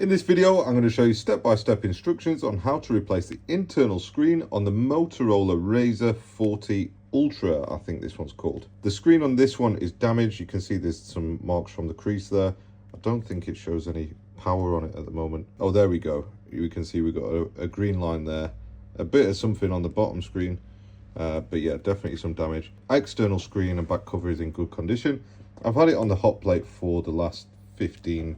In this video, I'm going to show you step-by-step instructions on how to replace the internal screen on the Motorola Razr 40 Ultra, I think this one's called. The screen on this one is damaged. You can see there's some marks from the crease there. I don't think it shows any power on it at the moment. Oh, there we go. You can see we've got a green line there. A bit of something on the bottom screen, but yeah, definitely some damage. External screen and back cover is in good condition. I've had it on the hot plate for the last 15-20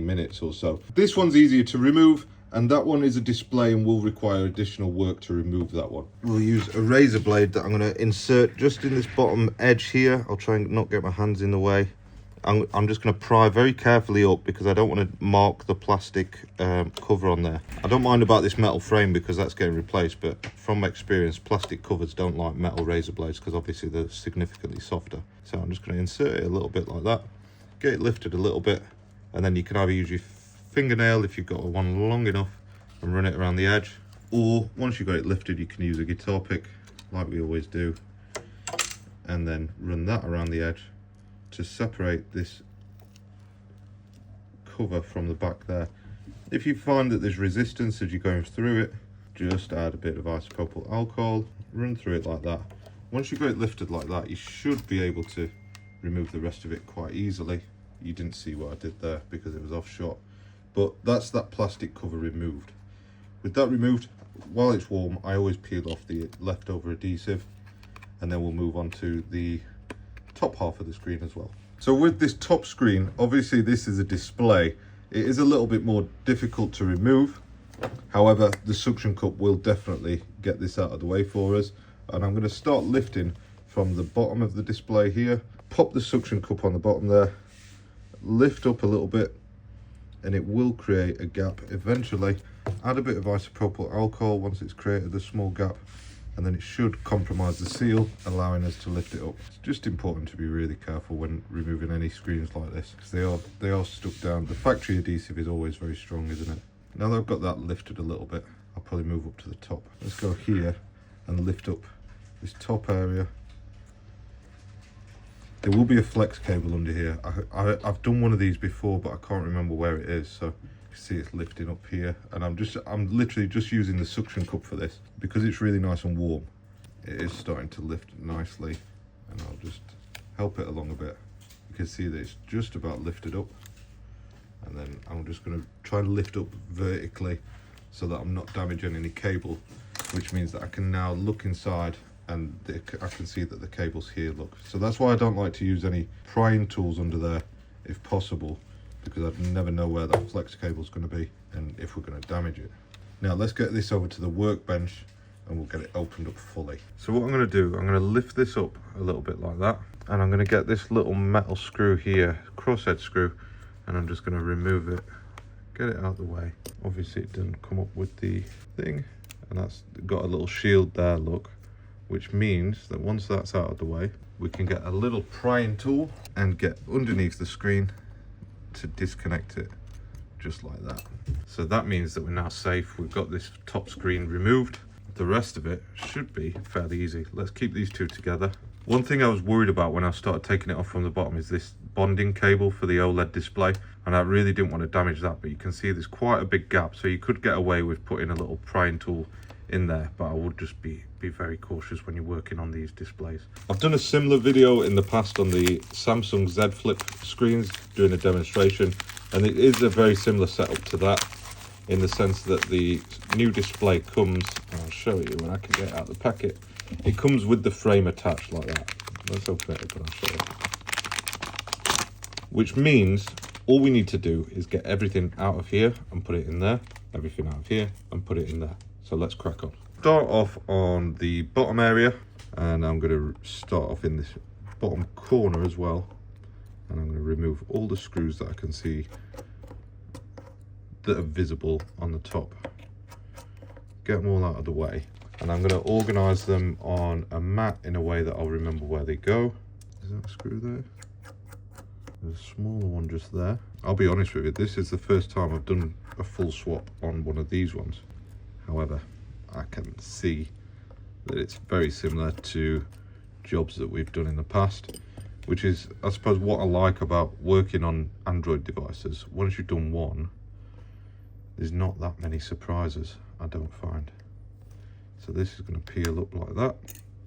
minutes or so. This one's easier to remove, and that one is a display and will require additional work to remove that one. We'll use a razor blade that I'm going to insert just in this bottom edge here. I'll try and not get my hands in the way. I'm just going to pry very carefully up because I don't want to mark the plastic cover on there. I don't mind about this metal frame because that's getting replaced, but from experience, plastic covers don't like metal razor blades because obviously they're significantly softer. So I'm just going to insert it a little bit like that, get it lifted a little bit, and then you can either use your fingernail if you've got one long enough and run it around the edge, or once you've got it lifted you can use a guitar pick like we always do and then run that around the edge to separate this cover from the back there. If you find that there's resistance as you're going through it, just add a bit of isopropyl alcohol, run through it like that. Once you've got it lifted like that, you should be able to remove the rest of it quite easily. You didn't see what I did there because it was off shot, but that's that plastic cover removed. With that removed, while it's warm, I always peel off the leftover adhesive, and then we'll move on to the top half of the screen as well. So with this top screen, obviously this is a display. It is a little bit more difficult to remove. However, the suction cup will definitely get this out of the way for us. And I'm going to start lifting from the bottom of the display here. Pop the suction cup on the bottom there, lift up a little bit, and it will create a gap eventually. Add a bit of isopropyl alcohol once it's created a small gap, and then it should compromise the seal, allowing us to lift it up. It's just important to be really careful when removing any screens like this because they are stuck down. The factory adhesive is always very strong, isn't it? Now that I've got that lifted a little bit, I'll probably move up to the top. Let's go here and lift up this top area. There will be a flex cable under here. I've done one of these before, but I can't remember where it is. So you can see it's lifting up here, and I'm literally just using the suction cup for this because it's really nice and warm. It is starting to lift nicely, and I'll just help it along a bit. You can see that it's just about lifted up, and then I'm just going to try and lift up vertically so that I'm not damaging any cable, which means that I can now look inside and I can see that the cable's here, look. So that's why I don't like to use any prying tools under there if possible, because I'd never know where that flex cable's going to be and if we're going to damage it. Now let's get this over to the workbench and we'll get it opened up fully. So what I'm going to do, I'm going to lift this up a little bit like that, and I'm going to get this little metal screw here, crosshead screw, and I'm just going to remove it, get it out of the way. Obviously it didn't come up with the thing, and that's got a little shield there, look, which means that once that's out of the way, we can get a little prying tool and get underneath the screen to disconnect it just like that. So that means that we're now safe. We've got this top screen removed. The rest of it should be fairly easy. Let's keep these two together. One thing I was worried about when I started taking it off from the bottom is this bonding cable for the OLED display, and I really didn't want to damage that, but you can see there's quite a big gap, so you could get away with putting a little prying tool in there, but I would just be very cautious when you're working on these displays. I've done a similar video in the past on the Samsung Z Flip screens doing a demonstration, and it is a very similar setup to that in the sense that the new display comes, I'll show you when I can get it out of the packet, it comes with the frame attached like that. Let's open it up and I'll show you. Which means all we need to do is get everything out of here and put it in there, everything out of here and put it in there. So let's crack on. Start off on the bottom area, and I'm going to start off in this bottom corner as well, and I'm going to remove all the screws that I can see that are visible on the top. Get them all out of the way, and I'm going to organize them on a mat in a way that I'll remember where they go. Is that a screw there? There's a smaller one just there. I'll be honest with you, this is the first time I've done a full swap on one of these ones. However, I can see that it's very similar to jobs that we've done in the past, which is, I suppose, what I like about working on Android devices. Once you've done one, there's not that many surprises, I don't find. So this is going to peel up like that,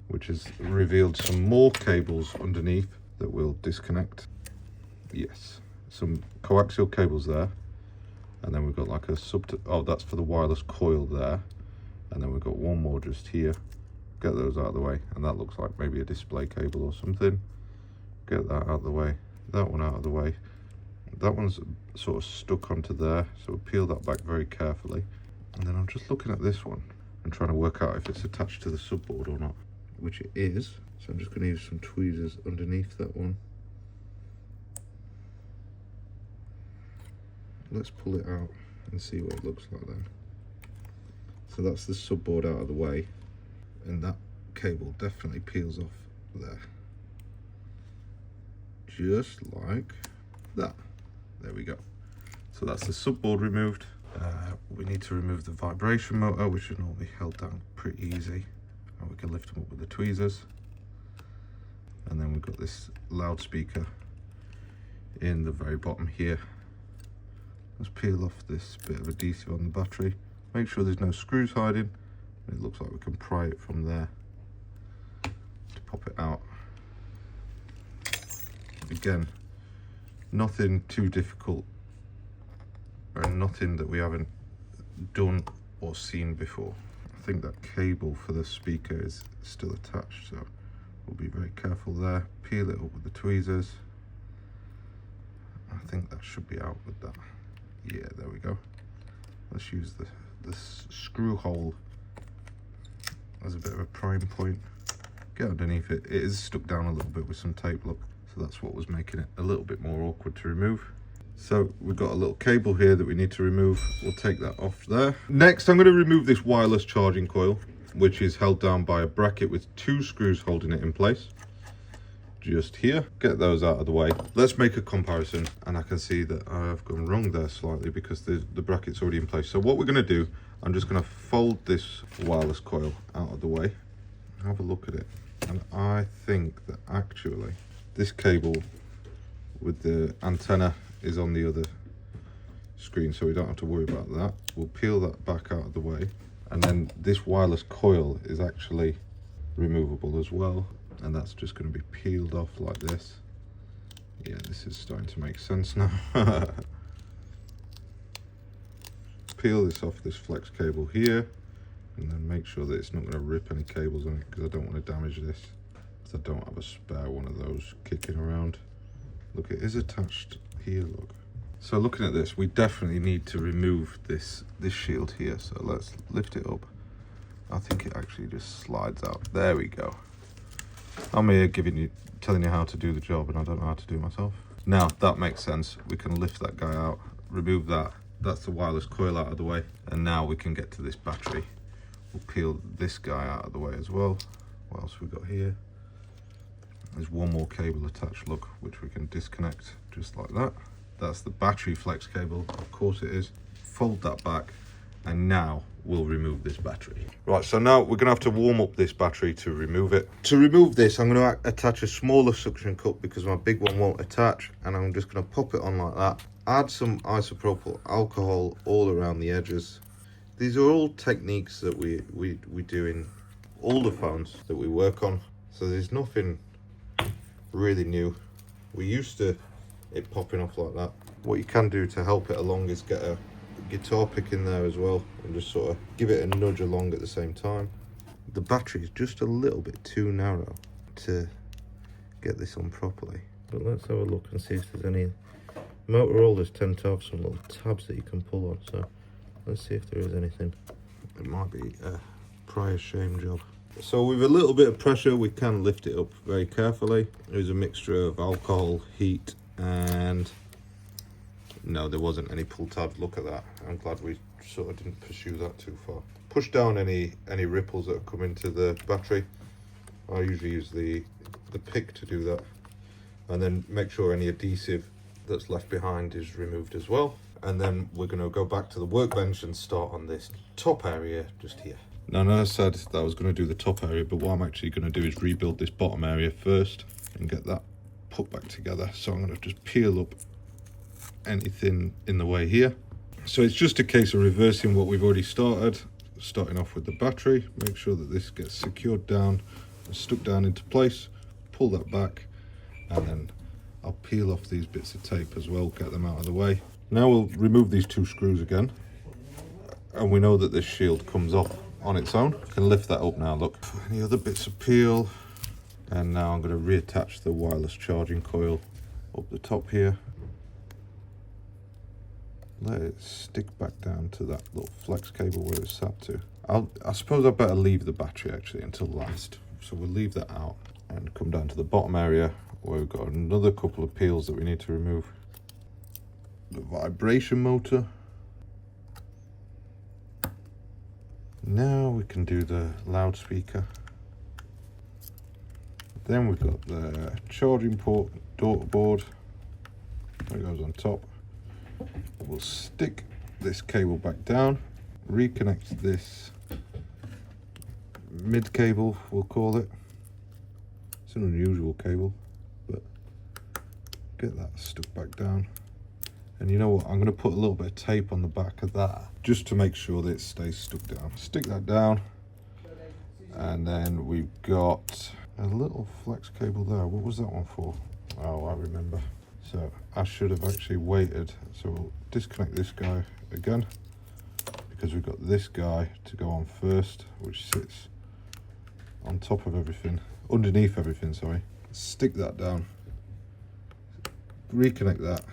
which has revealed some more cables underneath that we'll disconnect. Yes, some coaxial cables there, and then we've got like a oh, that's for the wireless coil there, and then we've got one more just here. Get those out of the way, and that looks like maybe a display cable or something. Get that out of the way, that one out of the way. That one's sort of stuck onto there, so we'll peel that back very carefully. And then I'm just looking at this one and trying to work out if it's attached to the subboard or not, which it is. So I'm just going to use some tweezers underneath that one. Let's pull it out and see what it looks like then. So that's the subboard out of the way, and that cable definitely peels off there. Just like that. There we go. So that's the subboard removed. We need to remove the vibration motor, which is normally held down pretty easy, and we can lift them up with the tweezers. And then we've got this loudspeaker in the very bottom here. Let's peel off this bit of adhesive on the battery. Make sure there's no screws hiding. It looks like we can pry it from there to pop it out. Again, nothing too difficult, or nothing that we haven't done or seen before. I think that cable for the speaker is still attached, so we'll be very careful there. Peel it up with the tweezers. I think that should be out with that. Yeah, there we go. Let's use the screw hole as a bit of a prime point. Get underneath it. It is stuck down a little bit with some tape, look. So that's what was making it a little bit more awkward to remove. So we've got a little cable here that we need to remove. We'll take that off there. Next, I'm going to remove this wireless charging coil, which is held down by a bracket with 2 screws holding it in place. Just here. Get those out of the way. Let's make a comparison, and I can see that I've gone wrong there slightly because the bracket's already in place. So what we're going to do, I'm just going to fold this wireless coil out of the way. Have a look at it. And I think that actually this cable with the antenna is on the other screen, so we don't have to worry about that. We'll peel that back out of the way, and then this wireless coil is actually removable as well, and that's just going to be peeled off like this. Yeah, this is starting to make sense now. Peel this off this flex cable here, and then make sure that it's not going to rip any cables on it, because I don't want to damage this. I don't have a spare one of those kicking around. Look, it is attached here, look. So looking at this, we definitely need to remove this shield here. So let's lift it up. I think it actually just slides out. There we go. I'm here telling you how to do the job, and I don't know how to do it myself. Now that makes sense. We can lift that guy out, remove that. That's the wireless coil out of the way. And now we can get to this battery. We'll peel this guy out of the way as well. What else have we got here? There's one more cable attached, look, which we can disconnect just like that. That's the battery flex cable, of course it is. Fold that back, and now we'll remove this battery. Right, so now we're gonna have to warm up this battery to remove it. To remove this, I'm gonna attach a smaller suction cup because my big one won't attach, and I'm just gonna pop it on like that. Add some isopropyl alcohol all around the edges. These are all techniques that we do in all the phones that we work on, so there's nothing really new. We're used to it popping off like that. What you can do to help it along is get a guitar pick in there as well, and just sort of give it a nudge along at the same time. The battery is just a little bit too narrow to get this on properly, but let's have a look and see if there's any. Motorola's tend to have some little tabs that you can pull on, so let's see if there is anything. It might be a prior shame job. So with a little bit of pressure, we can lift it up very carefully. There's a mixture of alcohol, heat, and no, there wasn't any pull tabs. Look at that. I'm glad we sort of didn't pursue that too far. Push down any ripples that have come into the battery. I usually use the pick to do that, and then make sure any adhesive that's left behind is removed as well. And then we're going to go back to the workbench and start on this top area just here. Now, I said that I was going to do the top area, but what I'm actually going to do is rebuild this bottom area first and get that put back together. So I'm going to just peel up anything in the way here. So it's just a case of reversing what we've already started, starting off with the battery. Make sure that this gets secured down and stuck down into place. Pull that back, and then I'll peel off these bits of tape as well, get them out of the way. Now we'll remove these 2 screws again, and we know that this shield comes off on its own. I can lift that up now, look. Any other bits of peel, and now I'm going to reattach the wireless charging coil up the top here. Let it stick back down to that little flex cable where it's sat to. I suppose I better leave the battery actually until last. So we'll leave that out and come down to the bottom area where we've got another couple of peels that we need to remove. The vibration motor. Now we can do the loudspeaker. Then we've got the charging port daughter board that goes on top. We'll stick this cable back down, reconnect this mid cable, we'll call it. It's an unusual cable, but get that stuck back down. And you know what, I'm going to put a little bit of tape on the back of that just to make sure that it stays stuck down. Stick that down, and then we've got a little flex cable there. What was that one for? Oh, I remember. So I should have actually waited. So we'll disconnect this guy again, because we've got this guy to go on first, which sits on top of everything, underneath everything, sorry. Stick that down, reconnect that,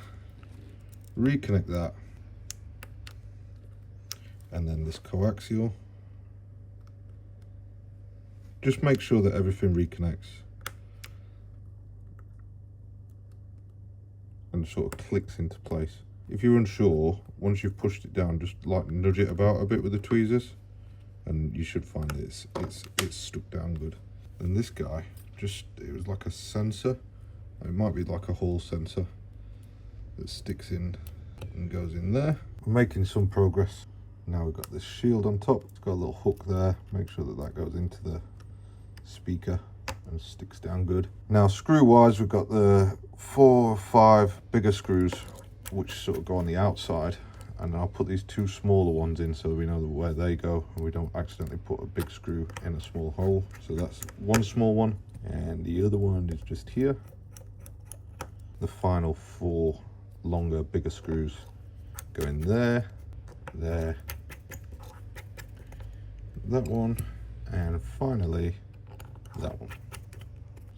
and then this coaxial. Just make sure that everything reconnects and sort of clicks into place. If you're unsure, once you've pushed it down, just like nudge it about a bit with the tweezers, and you should find it's stuck down good. And this guy, it was like a sensor. It might be like a hall sensor that sticks in and goes in there. We're making some progress. Now we've got this shield on top. It's got a little hook there. Make sure that that goes into the speaker and sticks down good. Now screw wise, we've got the 4 or 5 bigger screws which sort of go on the outside, and I'll put these 2 smaller ones in so we know where they go and we don't accidentally put a big screw in a small hole. So that's one small one, and the other one is just here. The final 4 longer, bigger screws go in there, that one, and finally that one.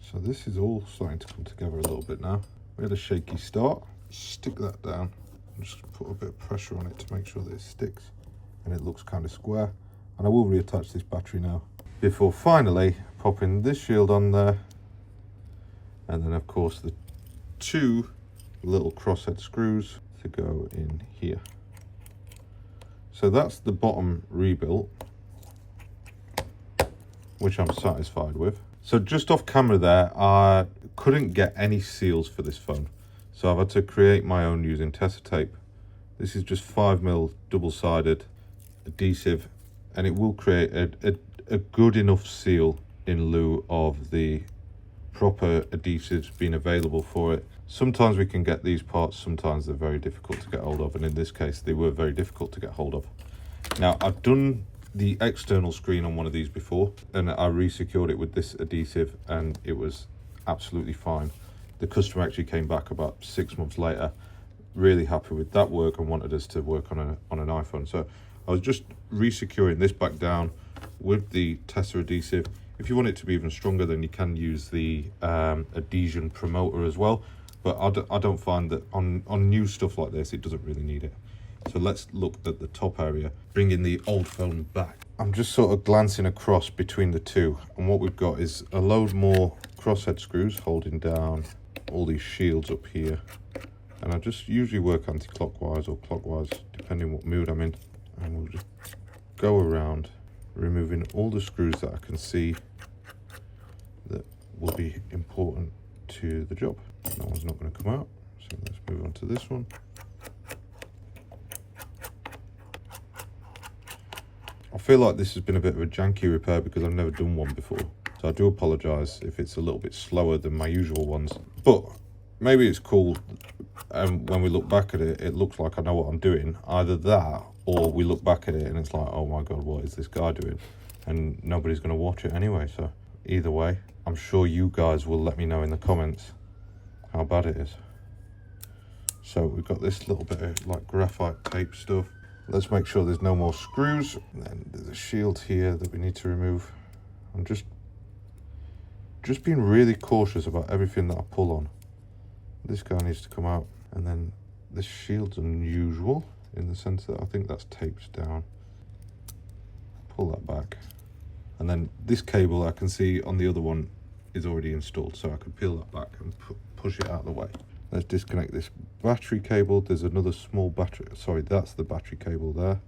So this is all starting to come together a little bit now. We had a shaky start. Stick that down and just put a bit of pressure on it to make sure that it sticks and it looks kind of square. And I will reattach this battery now before finally popping this shield on there, and then of course the 2 little crosshead screws to go in here. So that's the bottom rebuilt, which I'm satisfied with. So just off camera there, I couldn't get any seals for this phone, so I've had to create my own using Tessa tape. This is just 5mm double-sided adhesive, and it will create a good enough seal in lieu of the proper adhesives being available for it. Sometimes we can get these parts, sometimes they're very difficult to get hold of, and in this case they were very difficult to get hold of. Now I've done the external screen on one of these before, and I re-secured it with this adhesive and it was absolutely fine. The customer actually came back about 6 months later, really happy with that work, and wanted us to work on an iPhone. So I was just re-securing this back down with the Tessa adhesive. If you want it to be even stronger, then you can use the adhesion promoter as well, but I don't find that on new stuff like this it doesn't really need it. So let's look at the top area, bringing the old phone back. I'm just sort of glancing across between the 2, and what we've got is a load more crosshead screws holding down all these shields up here. And I just usually work anti-clockwise or clockwise, depending what mood I'm in. And we'll just go around, removing all the screws that I can see that will be important to the job. That one's not going to come out, so let's move on to this one. I feel like this has been a bit of a janky repair because I've never done one before, so I do apologise if it's a little bit slower than my usual ones, but maybe it's cool and when we look back at it, it looks like I know what I'm doing. Either that, or we look back at it and it's like, oh my god, what is this guy doing? And nobody's going to watch it anyway. So either way, I'm sure you guys will let me know in the comments how bad it is. So we've got this little bit of like graphite tape stuff. Let's make sure there's no more screws. And then there's a shield here that we need to remove. I'm just being really cautious about everything that I pull on. This guy needs to come out. And then this shield's unusual in the sense that I think that's taped down. Pull that back. And then this cable I can see on the other one is already installed, so I can peel that back and push it out of the way. Let's disconnect this battery cable. There's another small battery, sorry, that's the battery cable there.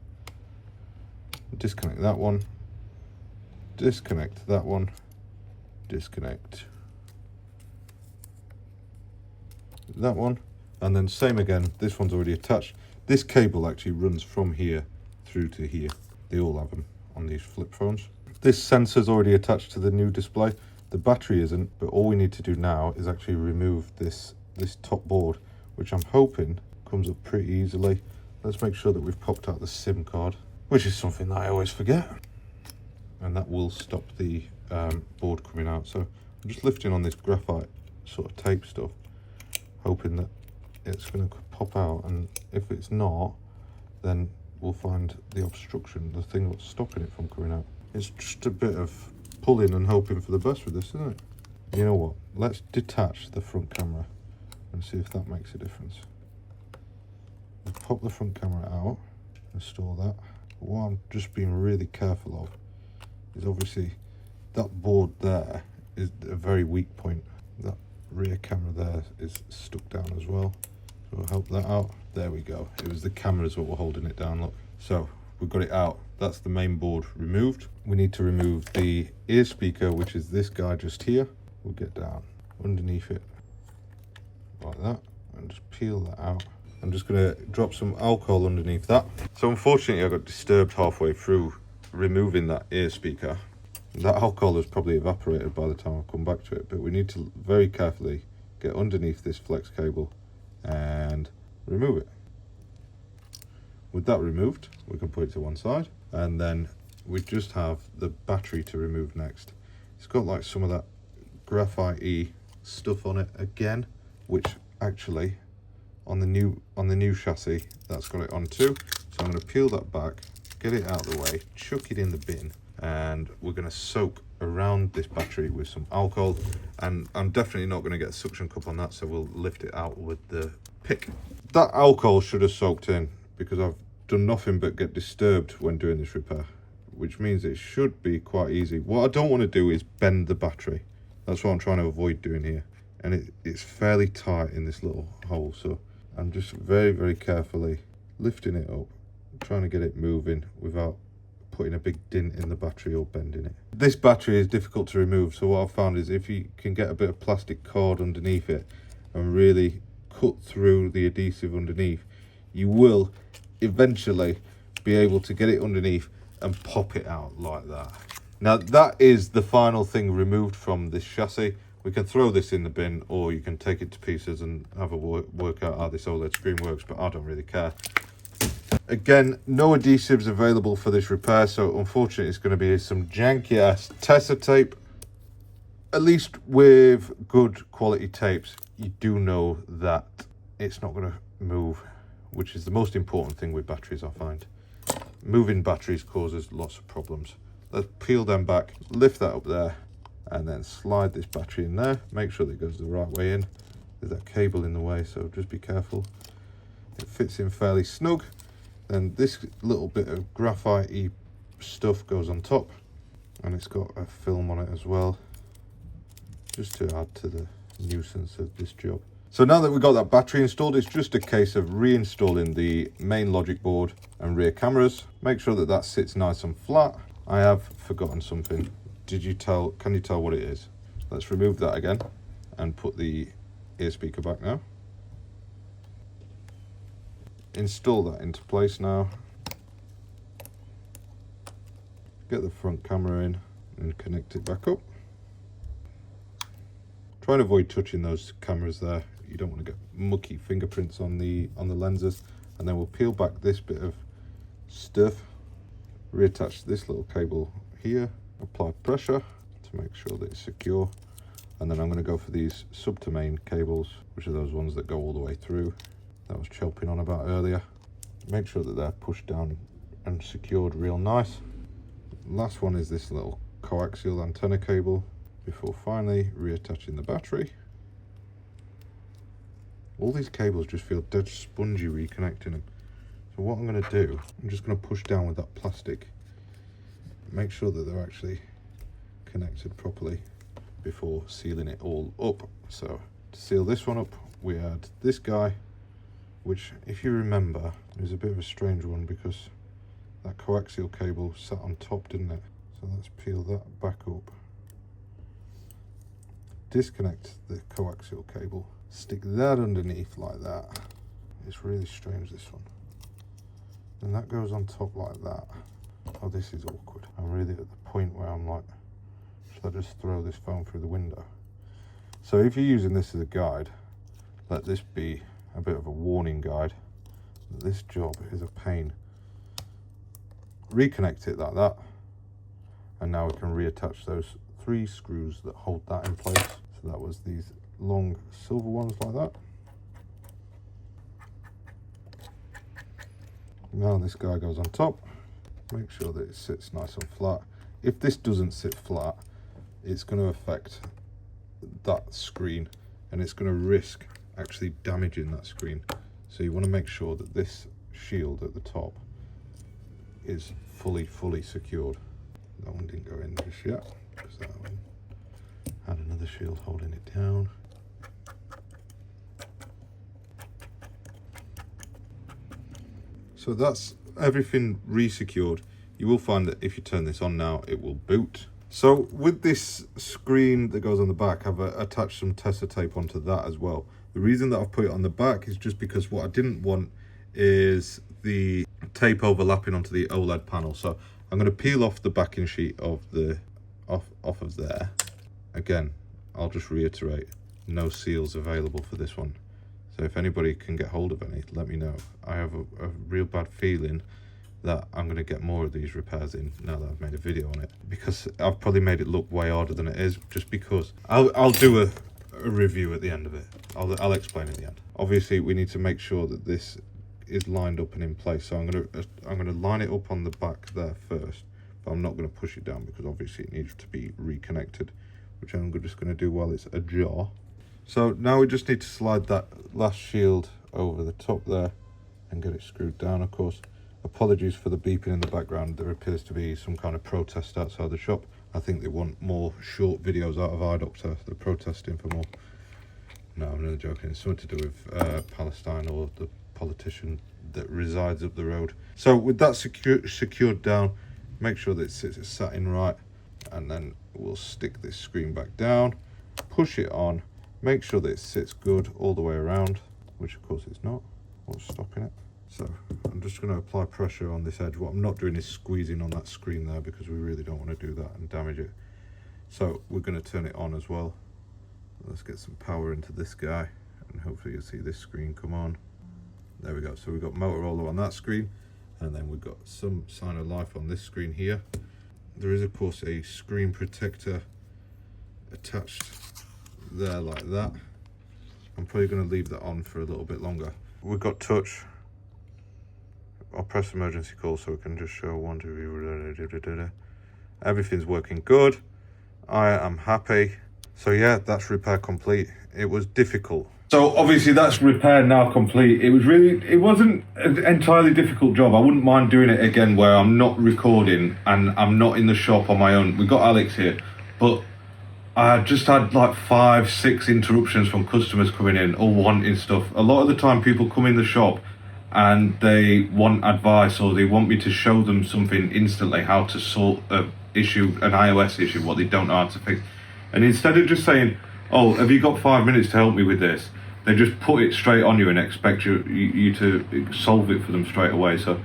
Disconnect that one. Disconnect that one. Disconnect that one. And then same again, this one's already attached. This cable actually runs from here through to here. They all have them on these flip phones. This sensor's already attached to the new display. The battery isn't, but all we need to do now is actually remove this top board, which I'm hoping comes up pretty easily. Let's make sure that we've popped out the SIM card, which is something that I always forget. And that will stop the board coming out. So I'm just lifting on this graphite sort of tape stuff, hoping that it's going to pop out, and if it's not, then we'll find the obstruction, the thing that's stopping it from coming out. It's just a bit of pulling and hoping for the best with this, isn't it? You know what, let's detach the front camera and see if that makes a difference. We'll pop the front camera out, install that. But what I'm just being really careful of is obviously that board there is a very weak point. That rear camera there is stuck down as well. So we'll help that out. There we go. It was the cameras what were holding it down, look. So we've got it out. That's the main board removed. We need to remove the ear speaker, which is this guy just here. We'll get down underneath it like that and just peel that out. I'm just gonna drop some alcohol underneath that. So unfortunately I got disturbed halfway through removing that ear speaker. That alcohol has probably evaporated by the time I come back to it, but we need to very carefully get underneath this flex cable and remove it. With that removed, we can put it to one side, and then we just have the battery to remove next. It's got like some of that graphite-y stuff on it again, which actually on the new chassis that's got it on too. So I'm going to peel that back, get it out of the way, chuck it in the bin, and we're going to soak around this battery with some alcohol. And I'm definitely not going to get a suction cup on that, so we'll lift it out with the pick. That alcohol should have soaked in, because I've done nothing but get disturbed when doing this repair, which means it should be quite easy. What I don't want to do is bend the battery. That's what I'm trying to avoid doing here. And it's fairly tight in this little hole, so I'm just very, very carefully lifting it up, trying to get it moving without putting a big dent in the battery or bending it. This battery is difficult to remove, so what I've found is if you can get a bit of plastic cord underneath it and really cut through the adhesive underneath, you will eventually be able to get it underneath and pop it out like that. Now that is the final thing removed from this chassis. We can throw this in the bin, or you can take it to pieces and have a work out how this OLED screen works, but I don't really care. Again, no adhesives available for this repair, so unfortunately it's going to be some janky ass Tessa tape. At least with good quality tapes, you do know that it's not going to move, which is the most important thing with batteries, I find. Moving batteries causes lots of problems. Let's peel them back, lift that up there, and then slide this battery in there. Make sure that it goes the right way in. There's that cable in the way, so just be careful. It fits in fairly snug. Then this little bit of graphite-y stuff goes on top, and it's got a film on it as well, just to add to the nuisance of this job. So now that we've got that battery installed, it's just a case of reinstalling the main logic board and rear cameras. Make sure that that sits nice and flat. I have forgotten something. Can you tell what it is? Let's remove that again and put the ear speaker back now. Install that into place now. Get the front camera in and connect it back up. Try and avoid touching those cameras there. you don't want to get mucky fingerprints on the lenses. And then we'll peel back this bit of stuff, reattach this little cable here, apply pressure to make sure that it's secure, and then I'm going to go for these sub to main cables, which are those ones that go all the way through that I was chopping on about earlier. Make sure that they're pushed down and secured real nice. Last one is this little coaxial antenna cable before finally reattaching the battery. All these cables just feel dead spongy reconnecting them. So what I'm going to do, I'm just going to push down with that plastic, make sure that they're actually connected properly before sealing it all up. So to seal this one up, we add this guy, which, if you remember, is a bit of a strange one because that coaxial cable sat on top, didn't it? So let's peel that back up, disconnect the coaxial cable, stick that underneath like that. It's really strange, this one. And that goes on top like that. Oh, this is awkward. I'm really at the point where I'm like, should I just throw this phone through the window? So if you're using this as a guide, let this be a bit of a warning guide. This job is a pain. Reconnect it like that, and now we can reattach those 3 screws that hold that in place. So that was these long silver ones like that. Now this guy goes on top. Make sure that it sits nice and flat. If this doesn't sit flat, it's going to affect that screen and it's going to risk actually damaging that screen. So you want to make sure that this shield at the top is fully secured. That one didn't go in just yet because that one had another shield holding it down. So that's everything re-secured. You will find that if you turn this on now, it will boot. So with this screen that goes on the back, I've attached some Tessa tape onto that as well. The reason that I've put it on the back is just because what I didn't want is the tape overlapping onto the OLED panel. So I'm going to peel off the backing sheet of the off of there. Again, I'll just reiterate, no seals available for this one. So if anybody can get hold of any, let me know. I have a real bad feeling that I'm going to get more of these repairs in now that I've made a video on it, because I've probably made it look way harder than it is, just because I'll do a review at the end of it. I'll explain at the end. Obviously we need to make sure that this is lined up and in place, so I'm going to line it up on the back there first, but I'm not going to push it down because obviously it needs to be reconnected, which I'm just going to do while it's ajar. So now we just need to slide that last shield over the top there and get it screwed down. Of course, apologies for the beeping in the background. There appears to be some kind of protest outside the shop. I think they want more short videos out of eye doctor. They're protesting for more. No, I'm really joking. It's something to do with Palestine or the politician that resides up the road. So with that secured down, make sure that it's sat in right, and then we'll stick this screen back down, push it on, make sure that it sits good all the way around, which of course it's not. What's stopping it? So I'm just going to apply pressure on this edge. What I'm not doing is squeezing on that screen there, because we really don't want to do that and damage it. So we're going to turn it on as well. Let's get some power into this guy, and hopefully you'll see this screen come on. There we go. So we've got Motorola on that screen, and then we've got some sign of life on this screen here. There is of course a screen protector attached there like that. I'm probably going to leave that on for a little bit longer. We've got touch. I'll press emergency call so we can just show 1, 2, 3. Everything's working good. I am happy. So yeah, that's repair complete. It was difficult. So obviously that's repair now complete. It wasn't an entirely difficult job. I wouldn't mind doing it again where I'm not recording and I'm not in the shop on my own. We've got Alex here, but I just had like 5, 6 interruptions from customers coming in, all wanting stuff. A lot of the time people come in the shop and they want advice, or they want me to show them something instantly, how to sort an iOS issue, what they don't know how to fix. And instead of just saying, oh, have you got 5 minutes to help me with this? They just put it straight on you and expect you to solve it for them straight away. So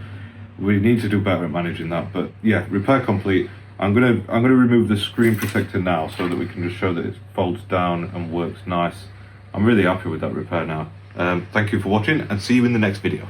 we need to do better at managing that. But yeah, repair complete. I'm gonna remove the screen protector now so that we can just show that it folds down and works nice. I'm really happy with that repair now. Thank you for watching and see you in the next video.